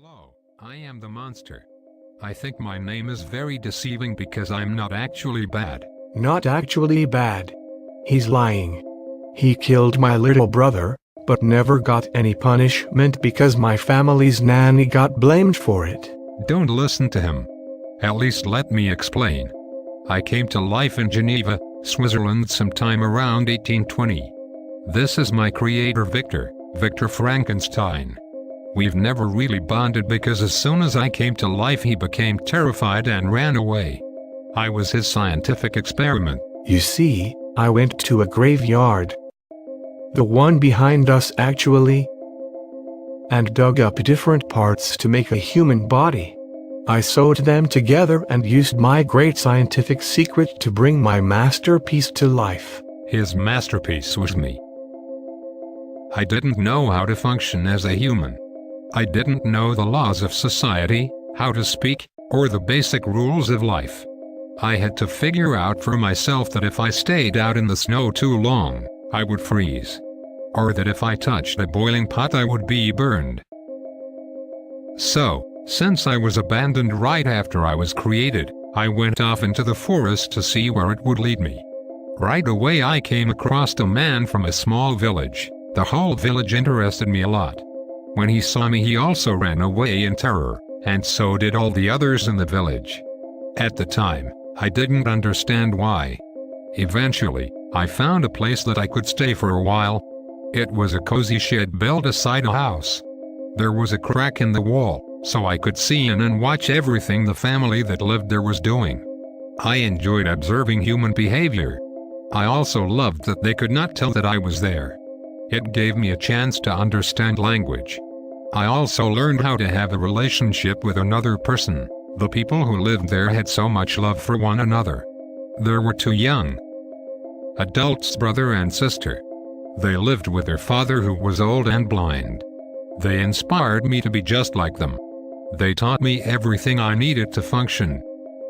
Hello, I am the monster. I think my name is very deceiving because I'm not actually bad. Not actually bad. He's lying. He killed my little brother, but never got any punishment because my family's nanny got blamed for it. Don't listen to him. At least let me explain. I came to life in Geneva, Switzerland sometime around 1820. This is my creator Victor Frankenstein. We've never really bonded because as soon as I came to life he became terrified and ran away. I was his scientific experiment. You see, I went to a graveyard. The one behind us actually. And dug up different parts to make a human body. I sewed them together and used my great scientific secret to bring my masterpiece to life. His masterpiece was me. I didn't know how to function as a human. I didn't know the laws of society, how to speak, or the basic rules of life. I had to figure out for myself that if I stayed out in the snow too long, I would freeze. Or that if I touched a boiling pot I would be burned. So, since I was abandoned right after I was created, I went off into the forest to see where it would lead me. Right away I came across a man from a small village. The whole village interested me a lot. When he saw me he also ran away in terror, and so did all the others in the village. At the time, I didn't understand why. Eventually, I found a place that I could stay for a while. It was a cozy shed built beside a house. There was a crack in the wall, so I could see in and watch everything the family that lived there was doing. I enjoyed observing human behavior. I also loved that they could not tell that I was there. It gave me a chance to understand language. I also learned how to have a relationship with another person. The people who lived there had so much love for one another. There were two young adults, brother and sister. They lived with their father who was old and blind. They inspired me to be just like them. They taught me everything I needed to function.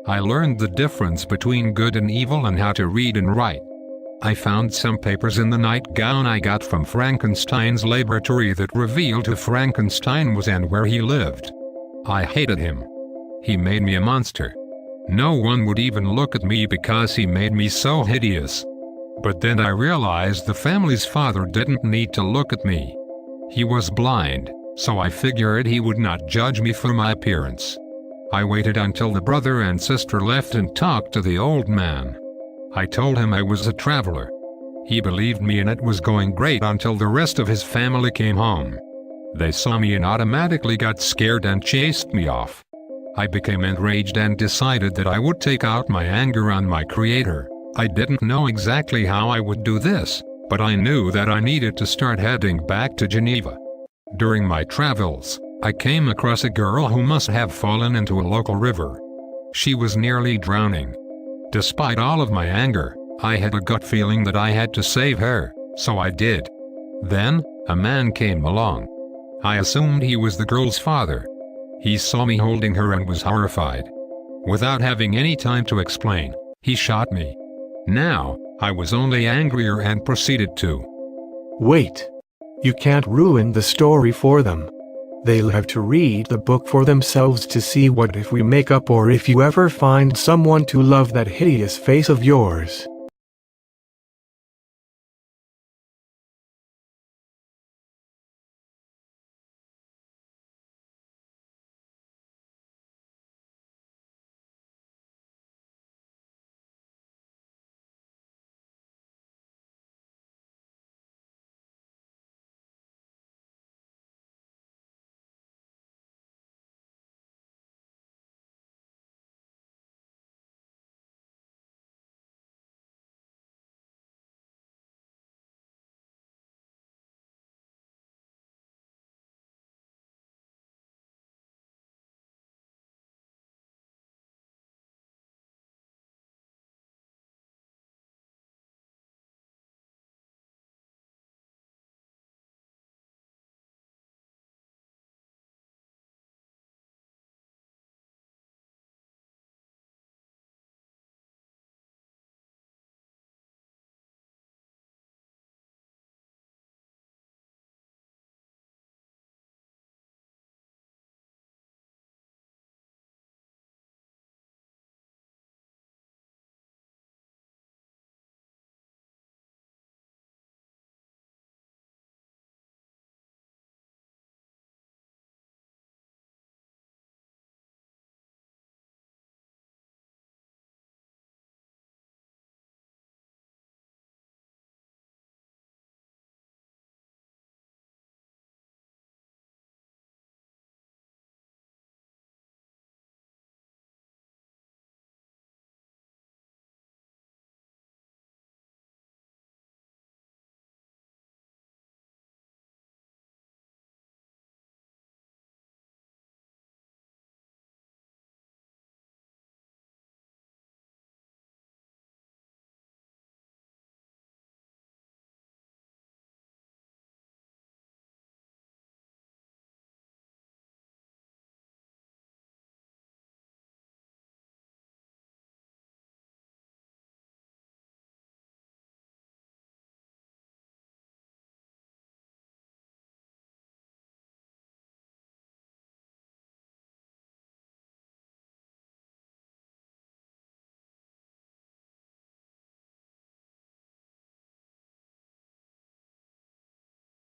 I learned the difference between good and evil and how to read and write. I found some papers in the nightgown I got from Frankenstein's laboratory that revealed who Frankenstein was and where he lived. I hated him. He made me a monster. No one would even look at me because he made me so hideous. But then I realized the family's father didn't need to look at me. He was blind, so I figured he would not judge me for my appearance. I waited until the brother and sister left and talked to the old man. I told him I was a traveler. He believed me and it was going great until the rest of his family came home. They saw me and automatically got scared and chased me off. I became enraged and decided that I would take out my anger on my creator. I didn't know exactly how I would do this, but I knew that I needed to start heading back to Geneva. During my travels, I came across a girl who must have fallen into a local river. She was nearly drowning. Despite all of my anger, I had a gut feeling that I had to save her, so I did. Then, a man came along. I assumed he was the girl's father. He saw me holding her and was horrified. Without having any time to explain, he shot me. Now, I was only angrier and proceeded to. Wait. You can't ruin the story for them. They'll have to read the book for themselves to see what if we make up or if you ever find someone to love that hideous face of yours.